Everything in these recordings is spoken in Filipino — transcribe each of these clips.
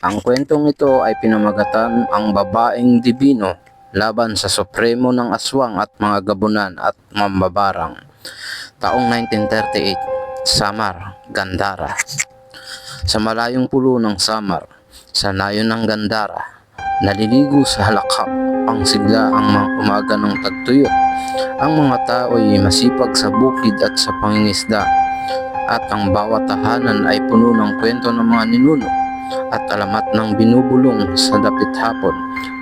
Ang kwentong ito ay pinamagatan ang babaeng dibino laban sa supremo ng aswang at mga gabunan at mambabarang. Taong 1938, Samar, Gandhara. Sa malayong pulo ng Samar, sa nayon ng Gandhara, naliligo sa halakhak ang sigla ang mga umaga ng tagtuyot. Ang mga tao ay masipag sa bukid at sa pangingisda, at ang bawat tahanan ay puno ng kwento ng mga ninuno at alamat ng binubulong sa dapit hapon.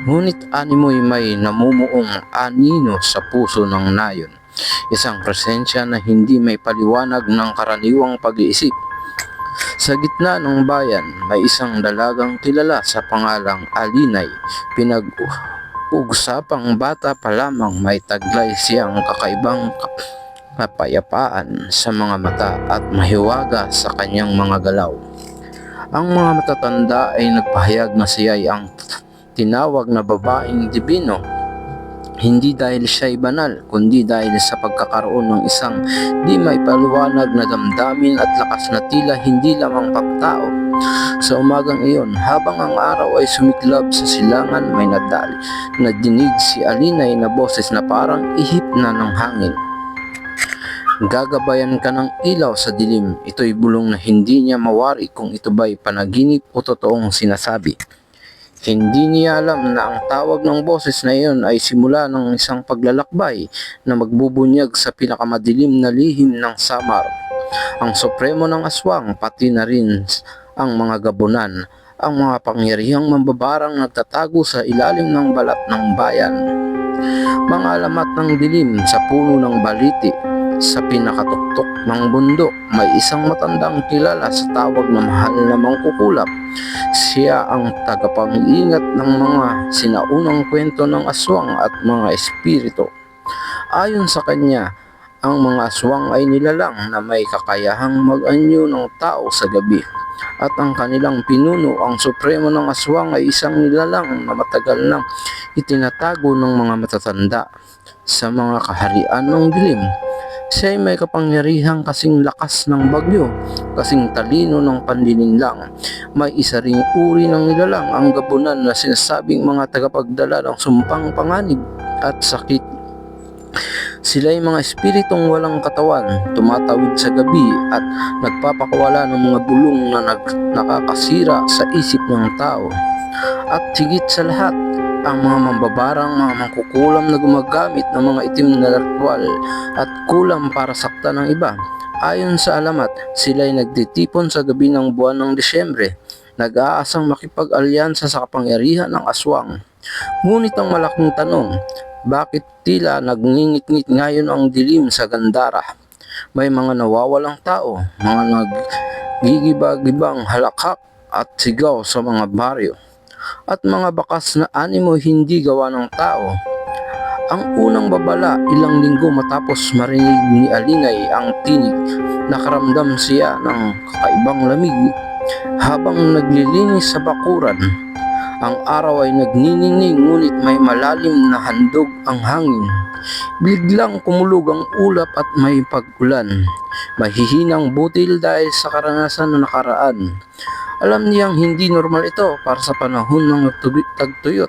Ngunit animoy may namumuong anino sa puso ng nayon, isang presensya na hindi may paliwanag ng karaniwang pag-iisip. Sa gitna ng bayan, may isang dalagang kilala sa pangalang Alinay. Pinag-uusapang bata pa lamang, may taglay siyang kakaibang kapayapaan sa mga mata at mahiwaga sa kanyang mga galaw. Ang mga matatanda ay nagpahayag na siya ay ang tinawag na babaeng dibino, hindi dahil siya ay banal, kundi dahil sa pagkakaroon ng isang di may paliwanag na damdamin at lakas na tila hindi lamang pagtao. Sa umagang iyon, habang ang araw ay sumiklab sa silangan, may nadinig si Alinay na boses na parang ihip na ng hangin. Gagabayan ka ng ilaw sa dilim. Ito'y bulong na hindi niya mawari kung ito ba'y panaginip o totoong sinasabi. Hindi niya alam na ang tawag ng boses na iyon ay simula ng isang paglalakbay na magbubunyag sa pinakamadilim na lihim ng Samar. Ang supremo ng aswang, pati na rin ang mga gabunan, ang mga pangyarihang mambabarang nagtatago sa ilalim ng balat ng bayan. Mga alamat ng dilim sa puno ng baliti. Sa pinakatuktok ng bundok, may isang matandang kilala sa tawag na mahal na mangkukulap. Siya ang tagapag-ingat ng mga sinaunang kwento ng aswang at mga espiritu. Ayon sa kanya, ang mga aswang ay nilalang na may kakayahang mag-anyo ng tao sa gabi. At ang kanilang pinuno, ang supremo ng aswang, ay isang nilalang na matagal nang itinatago ng mga matatanda sa mga kaharian ng dilim. Siya ay may kapangyarihang kasing lakas ng bagyo, kasing talino ng panlilinlang. May isa ring uri ng nilalang, ang gabunan, na sinasabing mga tagapagdala ng sumpang panganib at sakit. Sila ay mga espiritong walang katawan, tumatawid sa gabi at nagpapakawala ng mga bulong na nakakasira sa isip ng tao. At higit sa lahat, ang mga mambabarang, mga mangkukulam na gumagamit ng mga itim na ritual at kulam para saktan ng iba. Ayon sa alamat, sila ay nagtitipon sa gabi ng buwan ng Disyembre, nag-aasang makipag-alyansa sa kapangyarihan ng aswang. Ngunit ang malaking tanong, bakit tila nagngingit-ngit ngayon ang dilim sa Gandhara? May mga nawawalang tao, mga nagigibagibang halakhak at sigaw sa mga baryo, at mga bakas na animo hindi gawa ng tao. Ang unang babala, ilang linggo matapos marinig ni Alinay ang tinig, nakaramdam siya ng kakaibang lamig habang naglilinis sa bakuran. Ang araw ay nagniningning, ngunit may malalim na handog ang hangin. Biglang kumulog ang ulap at may pag-ulan. Mahihinang butil dahil sa karanasan na nakaraan. Alam niyang hindi normal ito para sa panahon ng tagtuyot.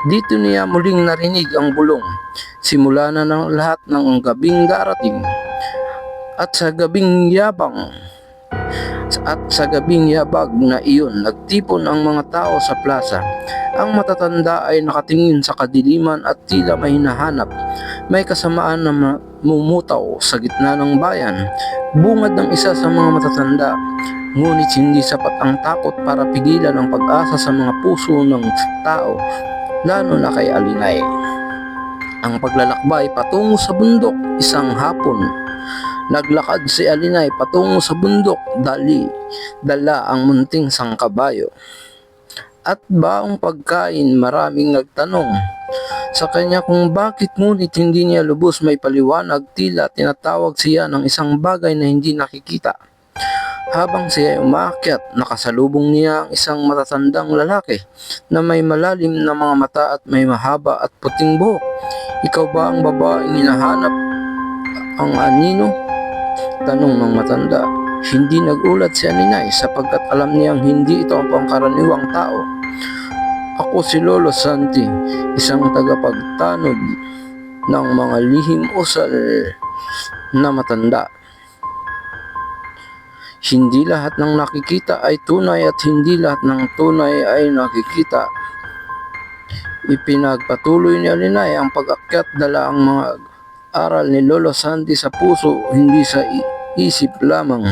Dito niya muling narinig ang bulong. Simula na ng lahat ng gabing darating. At sa gabing yabag na iyon, nagtipon ang mga tao sa plaza. Ang matatanda ay nakatingin sa kadiliman at tila may hinahanap. May kasamaan na mumutaw sa gitna ng bayan. Bungad ng isa sa mga matatanda. Ngunit hindi sapat ang takot para pigilan ang pag-asa sa mga puso ng tao, lalo na kay Alinay. Ang paglalakbay patungo sa bundok, isang hapon. Naglakad si Alinay patungo sa bundok, dala ang munting sangkabayo at baong pagkain. Maraming nagtanong sa kanya kung bakit, ngunit hindi niya lubos may paliwanag. Tila tinatawag siya ng isang bagay na hindi nakikita. Habang siya ay umaakyat, nakasalubong niya ang isang matatandang lalaki na may malalim na mga mata at may mahaba at puting buhok. Ikaw ba ang babaeng hinahanap? Ang anino? Tanong ng matanda. Hindi nagulat si Aninay sapagkat alam niyang hindi ito ang pangkaraniwang tao. Ako si Lolo Santi, isang tagapagtanod ng mga lihim usal na matanda. Hindi lahat ng nakikita ay tunay at hindi lahat ng tunay ay nakikita. Ipinagpatuloy ni Alinay ang pag-akyat dala ang mga aral ni Lolo Santi sa puso, hindi sa isip lamang.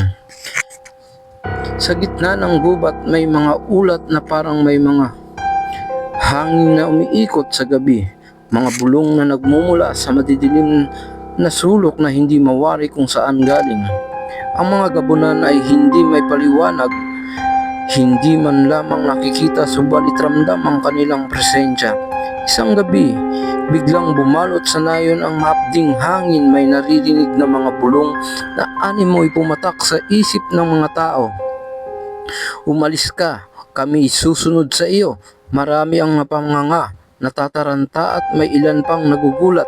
Sa gitna ng gubat may mga ulat na parang may mga hangin na umiikot sa gabi, mga bulong na nagmumula sa madidilim na sulok na hindi mawari kung saan galing. Ang mga gabunan ay hindi may paliwanag, hindi man lamang nakikita subalit ramdam ang kanilang presensya. Isang gabi, biglang bumalot sa nayon ang mahapding hangin, may naririnig na mga bulong na animoy pumatak sa isip ng mga tao. Umalis ka, kami susunod sa iyo. Marami ang napanganga, natataranta at may ilan pang nagugulat.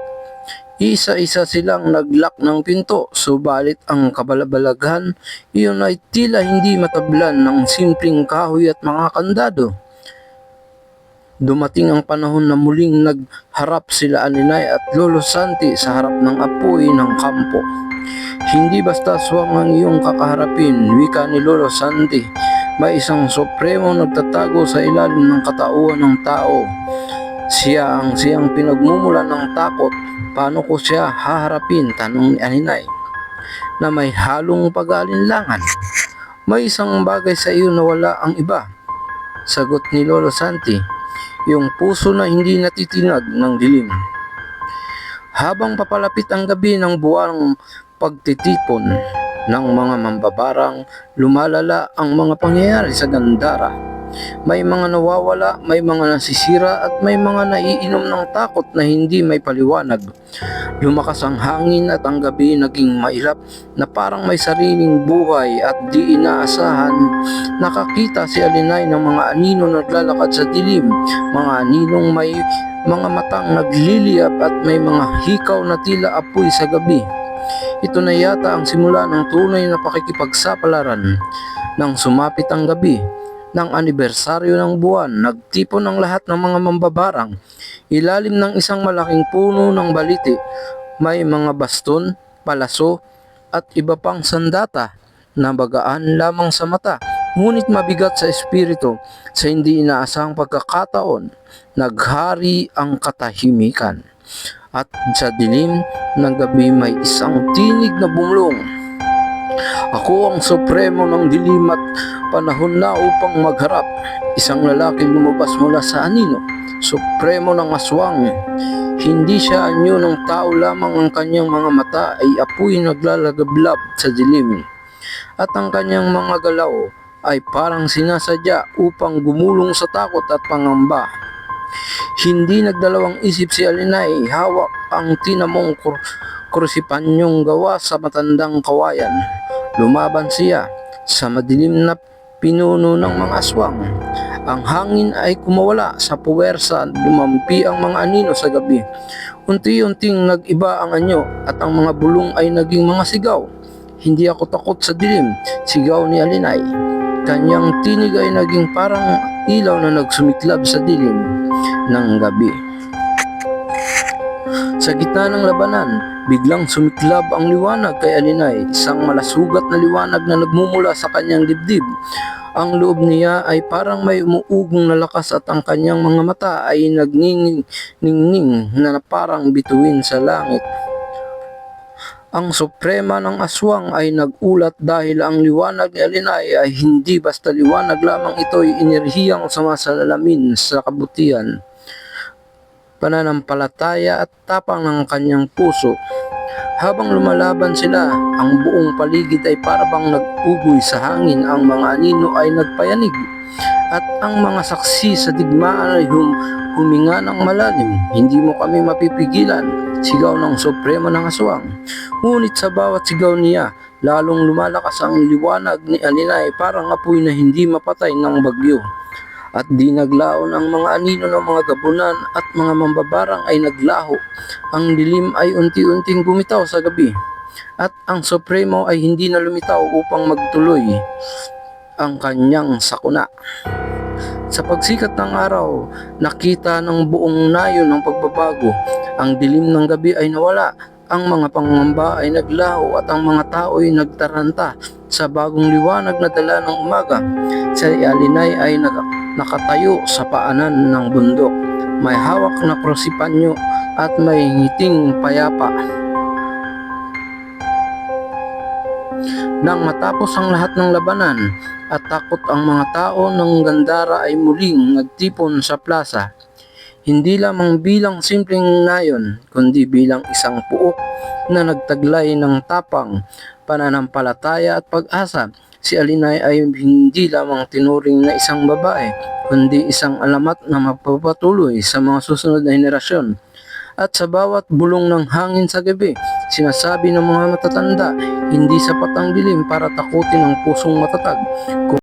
Isa-isa silang naglak ng pinto, subalit ang kabalabalaghan, iyon ay tila hindi matablan ng simpleng kahoy at mga kandado. Dumating ang panahon na muling nagharap sila Aninay at Lolo Santi sa harap ng apoy ng kampo. Hindi basta aswang ang iyong kakaharapin, wika ni Lolo Santi. May isang supremo nagtatago sa ilalim ng katauhan ng tao. Siya ang siyang pinagmumula ng takot. Paano ko siya haharapin? Tanong ni Aninay na may halong pag-aalinlangan. May isang bagay sa iyo na wala ang iba. Sagot ni Lolo Santi, yung puso na hindi natitinag ng dilim. Habang papalapit ang gabi ng buwang pagtitipon ng mga mambabarang, lumalala ang mga pangyayari sa Gandara. May mga nawawala, may mga nasisira at may mga naiinom ng takot na hindi may paliwanag. Lumakas ang hangin at ang gabi naging mailap na parang may sariling buhay at di inaasahan. Nakakita si Alinay ng mga anino naglalakad sa dilim, mga aninong may mga matang nagliliyab at may mga hikaw na tila apoy sa gabi. Ito na yata ang simula ng tunay na pakikipagsapalaran. Nang sumapit ang gabi ng anibersaryo ng buwan, nagtipon ang lahat ng mga mambabarang. Ilalim ng isang malaking puno ng baliti, may mga baston, palaso at iba pang sandata na bagaan lamang sa mata, ngunit mabigat sa espiritu. Sa hindi inaasahang pagkakataon, naghari ang katahimikan. At sa dilim ng gabi may isang tinig na bumulong. Ako ang supremo ng dilim at panahon na upang magharap. Isang lalaki lumabas mula sa anino, supremo ng aswang. Hindi siya anyo ng tao lamang, ang kanyang mga mata ay apoy naglalagablab sa dilim. At ang kanyang mga galaw ay parang sinasadya upang gumulong sa takot at pangamba. Hindi nagdalawang isip si Alinay, hawak ang tinamong krusipanyong gawa sa matandang kawayan. Lumaban siya sa madilim na pinuno ng mga aswang. Ang hangin ay kumawala sa puwersa, lumampi ang mga anino sa gabi. Unti-unting nag-iba ang anyo at ang mga bulong ay naging mga sigaw. Hindi ako takot sa dilim, sigaw ni Alinay. Kanyang tinig ay naging parang ilaw na nagsumiklab sa dilim ng gabi. Sa gitna ng labanan, biglang sumiklab ang liwanag kay Alinay, isang malasugat na liwanag na nagmumula sa kanyang dibdib. Ang loob niya ay parang may umuugong na lakas at ang kanyang mga mata ay nagniningning na parang bituin sa langit. Ang suprema ng aswang ay nagulat dahil ang liwanag ni Alinay ay hindi basta liwanag lamang, ito ay enerhiyang sumasalalamin sa kabutihan, pananampalataya at tapang ng kanyang puso. Habang lumalaban sila, ang buong paligid ay parabang nag-ugoy sa hangin, ang mga anino ay nagpayanig at ang mga saksi sa digmaan ay huminga ng malalim. Hindi mo kami mapipigilan, sigaw ng supremo ng aswang. Ngunit sa bawat sigaw niya, lalong lumalakas ang liwanag ni Alinay, parang apoy na hindi mapatay ng bagyo. At di naglaon ang mga anino ng mga gabunan at mga mambabarang ay naglaho. Ang dilim ay unti-unting gumitaw sa gabi. at ang Supremo ay hindi na lumitaw upang magtuloy ang kanyang sakuna. Sa pagsikat ng araw, nakita ng buong nayon ng pagbabago. Ang dilim ng gabi ay nawala, ang mga pangamba ay naglaho at ang mga tao ay nagtaranta sa bagong liwanag na dala ng umaga. Si Alinay ay nakatayo sa paanan ng bundok. May hawak na krosipanyo at may ngiting payapa. Nang matapos ang lahat ng labanan at takot ang mga tao ng Gandara ay muling nagtipon sa plaza. Hindi lamang bilang simpleng nayon, kundi bilang isang puok na nagtaglay ng tapang, pananampalataya at pag-asa. Si Alinay ay hindi lamang tinuring na isang babae, kundi isang alamat na magpapatuloy sa mga susunod na henerasyon. At sa bawat bulong ng hangin sa gabi, sinasabi ng mga matatanda, hindi sapat ang dilim para takutin ang pusong matatag.